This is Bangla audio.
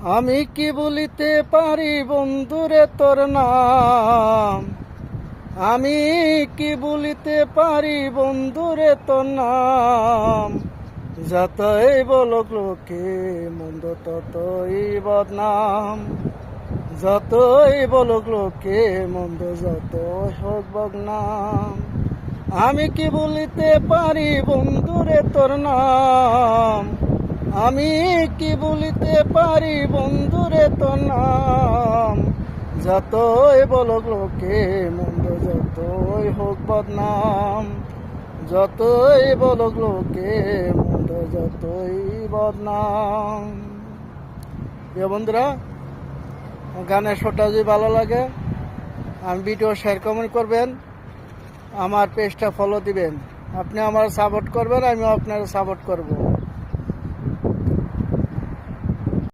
আমি কি বলিতে পারি বন্ধুরে তোর নাম, আমি কি বলিতে পারি বন্ধুরে তোর নাম। যতই বলুক লোকে মন্দ ততই বদনাম, যতই বলুক লোকে মন্দ যতই হোক বদনাম। আমি কি বলিতে পারি বন্ধুরে তোর নাম, আমি কি বলিতে পারি বন্ধুরে তোর নাম। যতই বলুক লোকে মন্দ যতই হোক বদনাম, যতই বলুক লোকে মন্দ যতই বদনাম। প্রিয় বন্ধুরা, গানের শোটা যদি ভালো লাগে আমি ভিডিও শেয়ার কমেন্ট করবেন, আমার পেজটা ফলো দিবেন। আপনি আমার সাপোর্ট করবেন, আমিও আপনার সাপোর্ট করব।